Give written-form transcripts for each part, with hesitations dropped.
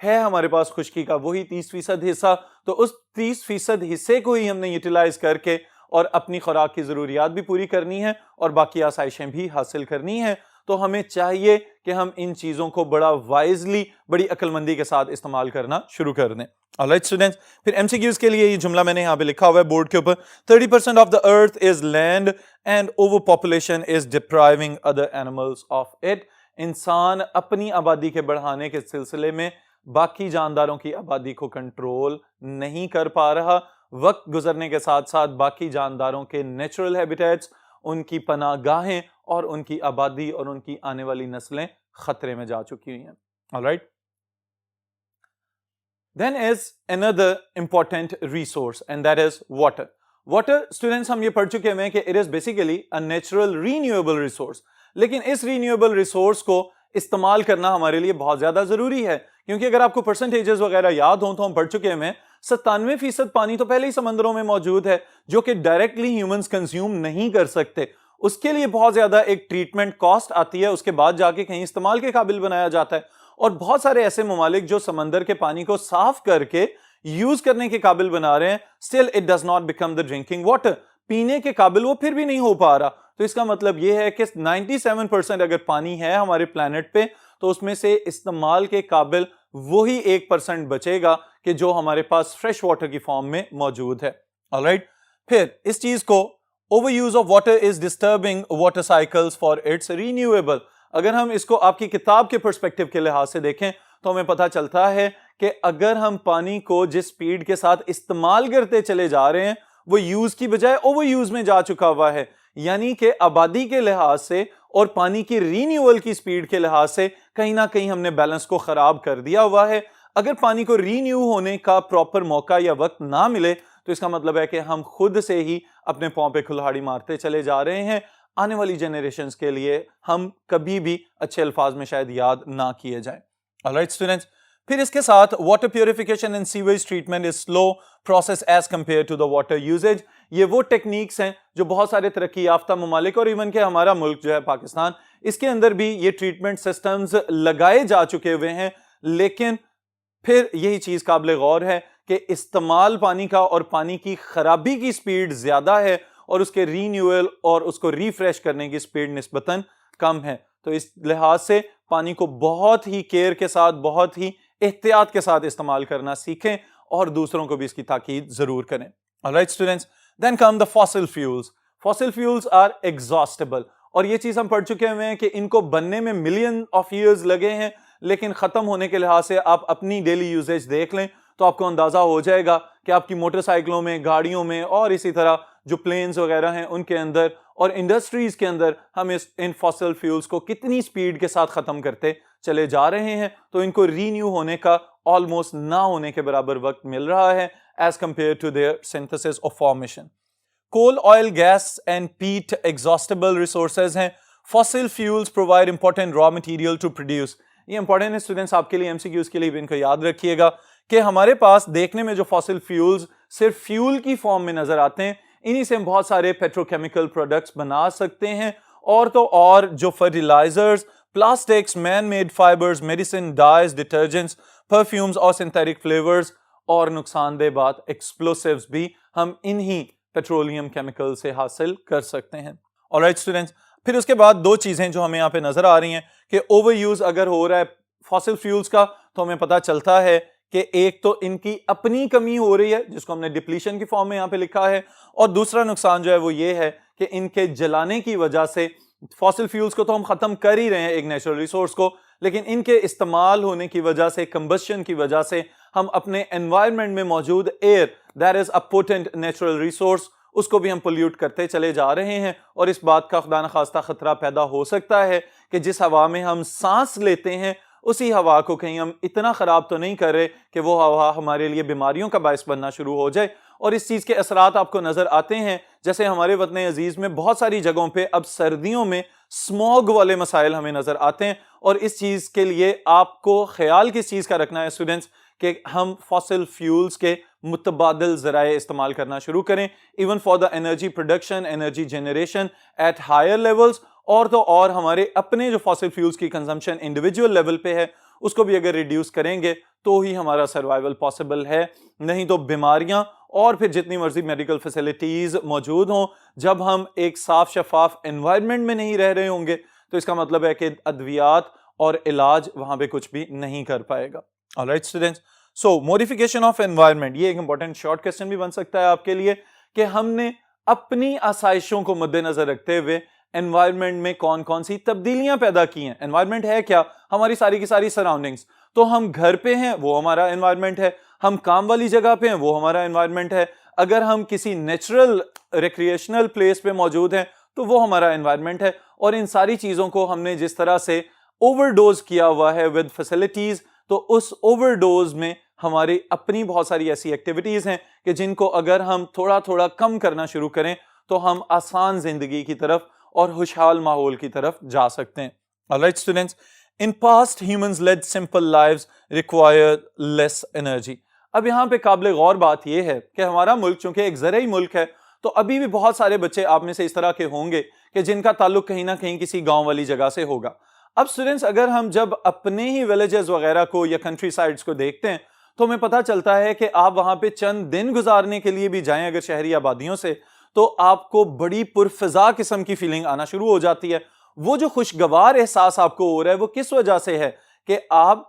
ہے ہمارے پاس خشکی کا وہی 30% حصہ، تو اس 30% حصے کو ہی ہم نے یوٹیلائز کر کے اور اپنی خوراک کی ضروریات بھی پوری کرنی ہے اور باقی آسائشیں بھی حاصل کرنی ہیں. تو ہمیں چاہیے کہ ہم ان چیزوں کو بڑا وائزلی، بڑی عقل مندی کے ساتھ استعمال کرنا شروع کر دیں. alright اسٹوڈینٹس، پھر ایم سی کیوز کے لیے یہ جملہ میں نے یہاں پہ لکھا ہوا ہے بورڈ کے اوپر. 30% of the earth is land and over population is depriving other animals of it. انسان اپنی آبادی کے بڑھانے کے سلسلے میں باقی جانداروں کی آبادی کو کنٹرول نہیں کر پا رہا. وقت گزرنے کے ساتھ ساتھ باقی جانداروں کے نیچرل ہیبیٹیٹس، ان کی پناہ گاہیں اور ان کی آبادی اور ان کی آنے والی نسلیں خطرے میں جا چکی ہوئی ہیں. alright. Then is another important resource and that is water. Water students ہم یہ پڑھ چکے ہیں کہ it is basically a natural renewable resource. لیکن اس renewable resource کو استعمال کرنا ہمارے لیے بہت زیادہ ضروری ہے، کیونکہ اگر آپ کو پرسنٹیجز وغیرہ یاد ہوں تو ہم پڑھ چکے ہیں 97% پانی تو پہلے ہی سمندروں میں موجود ہے جو کہ ڈائریکٹلی ہیومنز کنزیوم نہیں کر سکتے. اس کے لیے بہت زیادہ ایک ٹریٹمنٹ کاسٹ آتی ہے، اس کے بعد جا کے کہیں استعمال کے قابل بنایا جاتا ہے. اور بہت سارے ایسے ممالک جو سمندر کے پانی کو صاف کر کے یوز کرنے کے قابل بنا رہے ہیں، still it does not become the drinking water. پینے کے قابل وہ پھر بھی نہیں ہو پا رہا. تو اس کا مطلب یہ ہے کہ 97% اگر پانی ہے ہمارے پلانٹ پہ تو اس میں سے استعمال کے قابل وہی 1% بچے گا کہ جو ہمارے پاس فریش واٹر کی فارم میں موجود ہے. alright. پھر اس چیز کو overuse of water is disturbing water cycles for its renewable. اگر ہم اس کو آپ کی کتاب کے پرسپیکٹو کے لحاظ سے دیکھیں تو ہمیں پتہ چلتا ہے کہ اگر ہم پانی کو جس سپیڈ کے ساتھ استعمال کرتے چلے جا رہے ہیں وہ یوز کی بجائے اوور یوز میں جا چکا ہوا ہے. یعنی کہ آبادی کے لحاظ سے اور پانی کی رینیول کی سپیڈ کے لحاظ سے کہیں نہ کہیں ہم نے بیلنس کو خراب کر دیا ہوا ہے. اگر پانی کو رینیو ہونے کا پراپر موقع یا وقت نہ ملے تو اس کا مطلب ہے کہ ہم خود سے ہی اپنے پاؤں پہ کھلہاڑی مارتے چلے جا رہے ہیں. آنے والی جنریشنز کے لیے ہم کبھی بھی اچھے الفاظ میں شاید یاد نہ کیے جائیں. alright students. پھر اس کے ساتھ water purification and sewage treatment is slow process as compare to the water usage. یہ وہ ٹیکنیکس ہیں جو بہت سارے ترقی یافتہ ممالک اور ایون کہ ہمارا ملک جو ہے پاکستان، اس کے اندر بھی یہ ٹریٹمنٹ سسٹمز لگائے جا چکے ہوئے ہیں. لیکن پھر یہی چیز قابل غور ہے کہ استعمال پانی کا اور پانی کی خرابی کی سپیڈ زیادہ ہے اور اس کے رینیول اور اس کو ریفریش کرنے کی سپیڈ نسبتاً کم ہے. تو اس لحاظ سے پانی کو بہت ہی کیئر کے ساتھ، بہت ہی احتیاط کے ساتھ استعمال کرنا سیکھیں اور دوسروں کو بھی اس کی تاکید ضرور کریں. alright students. then come the fossil fuels. fossil fuels are exhaustible. اور یہ چیز ہم پڑھ چکے ہوئے ہیں کہ ان کو بننے میں ملین آف ایئرز لگے ہیں، لیکن ختم ہونے کے لحاظ سے آپ اپنی ڈیلی یوزیج دیکھ لیں تو آپ کو اندازہ ہو جائے گا کہ آپ کی موٹر سائیکلوں میں، گاڑیوں میں اور اسی طرح جو پلینز وغیرہ ہیں ان کے اندر اور انڈسٹریز کے اندر ہم ان فاسل فیولز کو کتنی سپیڈ کے ساتھ ختم کرتے چلے جا رہے ہیں. تو ان کو رینیو ہونے کا آلموسٹ نہ ہونے کے برابر وقت مل رہا ہے as compare to their synthesis اور formation. Coal, oil, gas and peat exhaustible resources ہیں. Fossil fuels provide important raw material to produce. یہ امپورٹنٹ ہے اسٹوڈنٹس آپ کے لیے، ایم سی کیوز کے لیے بھی ان کو یاد رکھیے گا کہ ہمارے پاس دیکھنے میں جو فاسل فیولز صرف فیول کی فارم میں نظر آتے ہیں، انہی سے ہم بہت سارے پیٹروکیمیکل پروڈکٹس بنا سکتے ہیں. اور تو اور جو fertilisers, plastics, man made fibres, medicine, dyes, detergents, perfumes اور سنتھیٹک فلیورز اور نقصان دہ بات ایکسپلوسیوز بھی ہم انہی پیٹرولیم کیمیکل سے حاصل کر سکتے ہیں. alright students. پھر اس کے بعد دو چیزیں جو ہمیں یہاں پہ نظر آ رہی ہیں کہ اوور یوز اگر ہو رہا ہے فاسل فیولز کا تو ہمیں پتہ چلتا ہے کہ ایک تو ان کی اپنی کمی ہو رہی ہے جس کو ہم نے ڈپلیشن کی فارم میں یہاں پہ لکھا ہے، اور دوسرا نقصان جو ہے وہ یہ ہے کہ ان کے جلانے کی وجہ سے فاسل فیولز کو تو ہم ختم کر ہی رہے ہیں ایک نیچرل ریسورس کو، لیکن ان کے استعمال ہونے کی وجہ سے، کمبشن کی وجہ سے ہم اپنے انوائرمنٹ میں موجود air that is a potent natural resource, اس کو بھی ہم پولیوٹ کرتے چلے جا رہے ہیں. اور اس بات کا خدا نخواستہ خطرہ پیدا ہو سکتا ہے کہ جس ہوا میں ہم سانس لیتے ہیں اسی ہوا کو کہیں ہم اتنا خراب تو نہیں کر رہے کہ وہ ہوا ہمارے لیے بیماریوں کا باعث بننا شروع ہو جائے. اور اس چیز کے اثرات آپ کو نظر آتے ہیں، جیسے ہمارے وطن عزیز میں بہت ساری جگہوں پہ اب سردیوں میں اسموگ والے مسائل ہمیں نظر آتے ہیں. اور اس چیز کے لیے آپ کو خیال کس چیز کا رکھنا ہے اسٹوڈنٹس کہ ہم فاسل فیولز کے متبادل ذرائع استعمال کرنا شروع کریں، even for the energy production, energy generation at higher levels. اور تو اور ہمارے اپنے جو فاسل فیولز کی کنزمپشن انڈیویجول لیول پہ ہے اس کو بھی اگر ریڈیوس کریں گے تو ہی ہمارا سروائیول پاسبل ہے، نہیں تو بیماریاں اور پھر جتنی مرضی میڈیکل فیسلٹیز موجود ہوں، جب ہم ایک صاف شفاف انوائرمنٹ میں نہیں رہ رہے ہوں گے تو اس کا مطلب ہے کہ ادویات اور علاج وہاں پہ کچھ بھی نہیں کر پائے گا. Alright students, so modification of environment, یہ ایک امپورٹنٹ شارٹ کوسچن بھی بن سکتا ہے آپ کے لیے کہ ہم نے اپنی آسائشوں کو مد نظر رکھتے ہوئے انوائرمنٹ میں کون کون سی تبدیلیاں پیدا کی ہیں. انوائرمنٹ ہے کیا؟ ہماری ساری کی ساری سراؤنڈنگز. تو ہم گھر پہ ہیں وہ ہمارا انوائرمنٹ ہے، ہم کام والی جگہ پہ ہیں وہ ہمارا انوائرمنٹ ہے، اگر ہم کسی نیچرل ریکریشنل پلیس پہ موجود ہیں تو وہ ہمارا انوائرمنٹ ہے. اور ان ساری چیزوں کو ہم نے جس طرح سے اوور ڈوز کیا ہوا ہے ود فیسلٹیز، تو اس اوور ڈوز میں ہماری اپنی بہت ساری ایسی ایکٹیویٹیز ہیں کہ جن کو اگر ہم تھوڑا تھوڑا کم کرنا شروع کریں تو ہم آسان زندگی کی طرف اور خوشحال ماحول کی طرف جا سکتے ہیں. Alright students, in past humans led simple lives required less energy. اب یہاں پہ قابل غور بات یہ ہے کہ ہمارا ملک چونکہ ایک زرعی ملک ہے تو ابھی بھی بہت سارے بچے آپ میں سے اس طرح کے ہوں گے کہ جن کا تعلق کہیں نہ کہیں کسی گاؤں والی جگہ سے ہوگا. اب اسٹوڈنٹس اگر ہم جب اپنے ہی ولیجز وغیرہ کو یا کنٹری سائڈز کو دیکھتے ہیں تو ہمیں پتہ چلتا ہے کہ آپ وہاں پہ چند دن گزارنے کے لیے بھی جائیں اگر شہری آبادیوں سے تو آپ کو بڑی پرفضا قسم کی فیلنگ آنا شروع ہو جاتی ہے. وہ جو خوشگوار احساس آپ کو ہو رہا ہے وہ کس وجہ سے ہے کہ آپ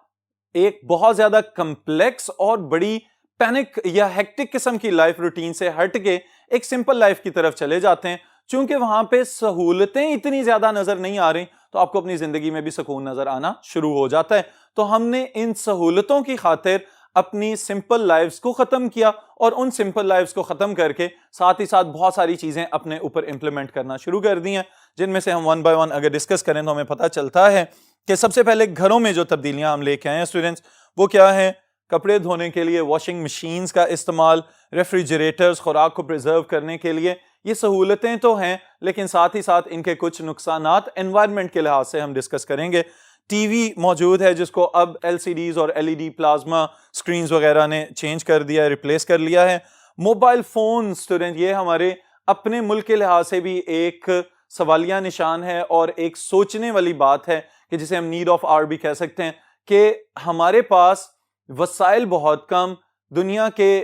ایک بہت زیادہ کمپلیکس اور بڑی پینک یا ہیکٹک قسم کی لائف روٹین سے ہٹ کے ایک سمپل لائف کی طرف چلے جاتے ہیں. چونکہ وہاں پہ سہولتیں اتنی زیادہ نظر نہیں آ رہی تو آپ کو اپنی زندگی میں بھی سکون نظر آنا شروع ہو جاتا ہے. تو ہم نے ان سہولتوں کی خاطر اپنی سمپل لائفز کو ختم کیا اور ان سمپل لائفز کو ختم کر کے ساتھ ہی ساتھ بہت ساری چیزیں اپنے اوپر امپلیمنٹ کرنا شروع کر دی ہیں، جن میں سے ہم ون بائی ون اگر ڈسکس کریں تو ہمیں پتہ چلتا ہے کہ سب سے پہلے گھروں میں جو تبدیلیاں ہم لے کے آئے ہیں اسٹوڈنٹس وہ کیا ہیں؟ کپڑے دھونے کے لیے واشنگ مشینز کا استعمال، ریفریجریٹرز خوراک کو پریزرو کرنے کے لیے. یہ سہولتیں تو ہیں لیکن ساتھ ہی ساتھ ان کے کچھ نقصانات انوائرمنٹ کے لحاظ سے ہم ڈسکس کریں گے. ٹی وی موجود ہے جس کو اب ایل سی ڈیز اور L E D plasma screens وغیرہ نے چینج کر دیا ہے، ریپلیس کر لیا ہے. موبائل فون اسٹوڈنٹ یہ ہمارے اپنے ملک کے لحاظ سے بھی ایک سوالیہ نشان ہے اور ایک سوچنے والی بات ہے کہ جسے ہم نیڈ آف آر بھی کہہ سکتے ہیں کہ ہمارے پاس وسائل بہت کم، دنیا کے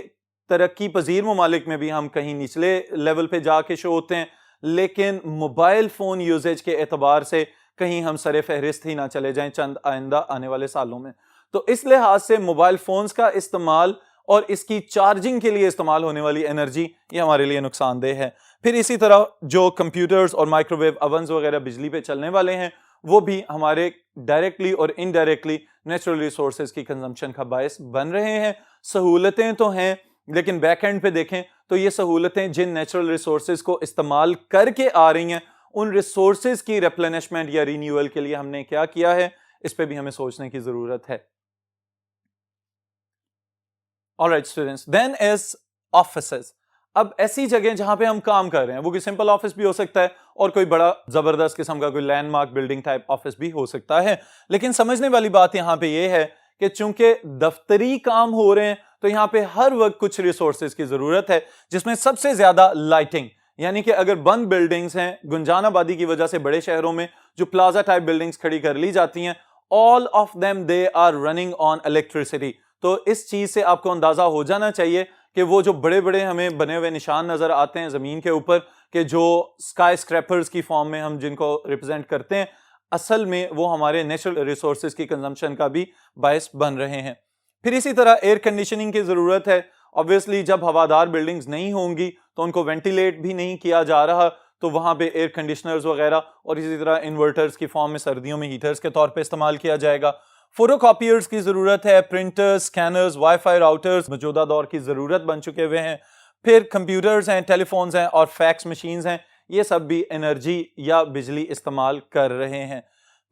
ترقی پذیر ممالک میں بھی ہم کہیں نچلے لیول پہ جا کے شو ہوتے ہیں، لیکن موبائل فون یوزیج کے اعتبار سے کہیں ہم سر فہرست ہی نہ چلے جائیں چند آئندہ آنے والے سالوں میں. تو اس لحاظ سے موبائل فونز کا استعمال اور اس کی چارجنگ کے لیے استعمال ہونے والی انرجی یہ ہمارے لیے نقصان دہ ہے. پھر اسی طرح جو کمپیوٹرز اور مائکرو ویو اوونز وغیرہ بجلی پہ چلنے والے ہیں وہ بھی ہمارے ڈائریکٹلی اور انڈائریکٹلی نیچرل ریسورسز کی کنزمپشن کا باعث بن رہے ہیں. سہولتیں تو ہیں لیکن بیک اینڈ پہ دیکھیں تو یہ سہولتیں جن نیچرل ریسورسز کو استعمال کر کے آ رہی ہیں ان ریسورسز کی ریپلینشمنٹ یا رینیول کے لیے ہم نے کیا کیا ہے، اس پہ بھی ہمیں سوچنے کی ضرورت ہے. Alright students, then is offices. اب ایسی جگہ جہاں پہ ہم کام کر رہے ہیں وہ کوئی سمپل آفس بھی ہو سکتا ہے اور کوئی بڑا زبردست قسم کا کوئی landmark building type office بھی ہو سکتا ہے. لیکن سمجھنے والی بات یہاں پہ یہ ہے کہ چونکہ دفتری کام ہو رہے ہیں تو یہاں پہ ہر وقت کچھ ریسورسز کی ضرورت ہے جس میں سب سے زیادہ لائٹنگ، یعنی کہ اگر بند بلڈنگز ہیں گنجان آبادی کی وجہ سے بڑے شہروں میں جو پلازا ٹائپ بلڈنگز کھڑی کر لی جاتی ہیں all of them they are running on electricity. تو اس چیز سے آپ کو اندازہ ہو جانا چاہیے کہ وہ جو بڑے بڑے ہمیں بنے ہوئے نشان نظر آتے ہیں زمین کے اوپر کہ جو اسکائی اسکریپرز کی فارم میں ہم جن کو ریپرزینٹ کرتے ہیں اصل میں وہ ہمارے نیچرل ریسورسز کی کنزمپشن کا بھی باعث بن رہے ہیں. پھر اسی طرح ایئر کنڈیشننگ کی ضرورت ہے. obviously جب ہوادار بلڈنگز نہیں ہوں گی تو ان کو وینٹیلیٹ بھی نہیں کیا جا رہا تو وہاں پہ ایئر کنڈیشنرز وغیرہ اور اسی طرح انورٹرز کی فارم میں سردیوں میں ہیٹرز کے طور پہ استعمال کیا جائے گا. فوٹو کاپیئرز کی ضرورت ہے، printers, scanners, wi fi routers موجودہ دور کی ضرورت بن چکے ہوئے ہیں. پھر کمپیوٹرز ہیں، ٹیلی فونز ہیں اور فیکس مشینز ہیں، یہ سب بھی انرجی یا بجلی استعمال کر رہے ہیں.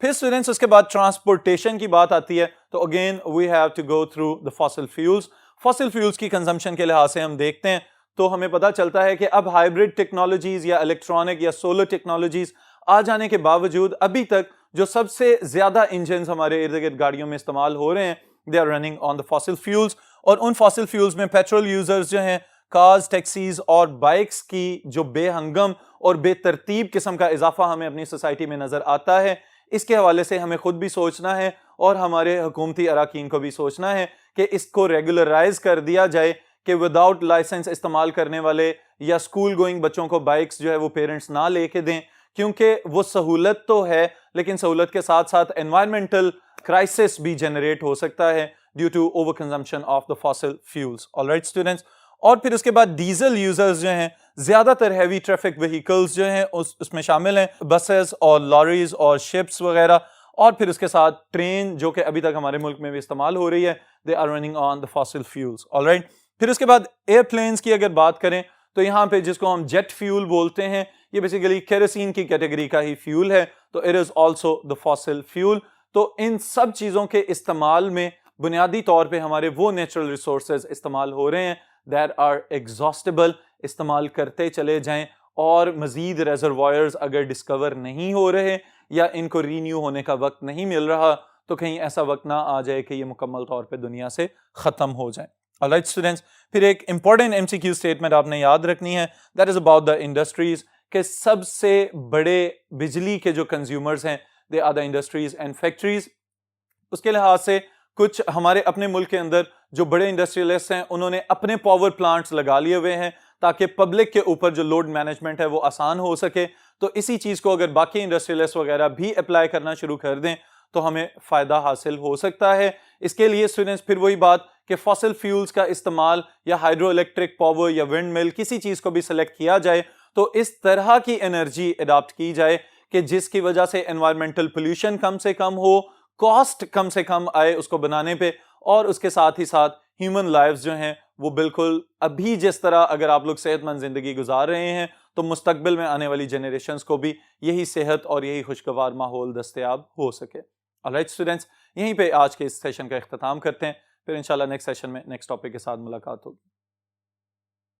پھر اسٹوڈنٹس اس کے بعد ٹرانسپورٹیشن کی بات آتی ہے تو again we have to go through the fossil fuels. Fossil fuels کی کنزمپشن کے لحاظ سے ہم دیکھتے ہیں تو ہمیں پتہ چلتا ہے کہ اب ہائبرڈ ٹیکنالوجیز یا الیکٹرانک یا سولر ٹیکنالوجیز آ جانے کے باوجود ابھی تک جو سب سے زیادہ انجنز ہمارے ارد گرد گاڑیوں میں استعمال ہو رہے ہیں they are running on the fossil fuels. اور ان فاسل فیولز میں پیٹرول یوزرز جو ہیں، کارز، ٹیکسیز اور بائکس کی جو بے ہنگم اور بے ترتیب قسم کا اضافہ ہمیں اپنی سوسائٹی میں نظر آتا ہے، اس کے حوالے سے ہمیں خود بھی سوچنا ہے اور ہمارے حکومتی اراکین کو بھی سوچنا ہے کہ اس کو ریگولرائز کر دیا جائے کہ وداؤٹ لائسنس استعمال کرنے والے یا اسکول گوئنگ بچوں کو بائکس جو ہے وہ پیرنٹس نہ لے کے دیں، کیونکہ وہ سہولت تو ہے لیکن سہولت کے ساتھ ساتھ انوائرمنٹل کرائسس بھی جنریٹ ہو سکتا ہے due to over consumption of the fossil fuels. Alright students, اور پھر اس کے بعد ڈیزل یوزرز جو ہیں زیادہ تر ہیوی ٹریفک وہیکلز جو ہیں اس میں شامل ہیں، بسز اور لاریز اور شپس وغیرہ، اور پھر اس کے ساتھ ٹرین جو کہ ابھی تک ہمارے ملک میں بھی استعمال ہو رہی ہے، they are running on the fossil fuels. Alright, پھر اس کے بعد ایئر پلینز کی اگر بات کریں تو یہاں پہ جس کو ہم جیٹ فیول بولتے ہیں، یہ بیسیکلی کیروسین کی کیٹیگری کا ہی فیول ہے، تو it is also the fossil fuel. تو ان سب چیزوں کے استعمال میں بنیادی طور پہ ہمارے وہ نیچرل ریسورسز استعمال ہو رہے ہیں دیٹ آر ایگزاسٹیبل. استعمال کرتے چلے جائیں، اور مزید ریزروائرز اگر ڈسکور نہیں ہو رہے یا ان کو رینیو ہونے کا وقت نہیں مل رہا تو کہیں ایسا وقت نہ آ جائے کہ یہ مکمل طور پہ دنیا سے ختم ہو جائیں. آلرائٹ اسٹوڈنٹس، پھر ایک important M C Q statement آپ نے یاد رکھنی ہے، that is about the industries, کہ سب سے بڑے بجلی کے جو کنزیومرز ہیں they are the industries and factories. اس کے لحاظ سے کچھ ہمارے اپنے ملک کے اندر جو بڑے انڈسٹریلسٹ ہیں انہوں نے اپنے پاور پلانٹس لگا لیے ہوئے ہیں تاکہ پبلک کے اوپر جو لوڈ مینجمنٹ ہے وہ آسان ہو سکے. تو اسی چیز کو اگر باقی انڈسٹریلسٹ وغیرہ بھی اپلائی کرنا شروع کر دیں تو ہمیں فائدہ حاصل ہو سکتا ہے. اس کے لیے اسٹوڈنٹس پھر وہی بات کہ فاسل فیولز کا استعمال یا ہائیڈرو الیکٹرک پاور یا ونڈ مل کسی چیز کو بھی سلیکٹ کیا جائے تو اس طرح کی انرجی اڈاپٹ کی جائے کہ جس کی وجہ سے انوائرمنٹل پولیوشن کم سے کم ہو، کاسٹ کم سے کم آئے اس کو بنانے پہ، اور اس کے ساتھ ہی ساتھ ہیومن لائفز جو ہیں وہ بالکل ابھی جس طرح اگر آپ لوگ صحت مند زندگی گزار رہے ہیں تو مستقبل میں آنے والی جنریشنز کو بھی یہی صحت اور یہی خوشگوار ماحول دستیاب ہو سکے. آلرائٹ اسٹوڈنٹس، یہیں پہ آج کے اس سیشن کا اختتام کرتے ہیں، پھر انشاءاللہ نیکسٹ سیشن میں نیکسٹ ٹاپک کے ساتھ ملاقات ہوگی.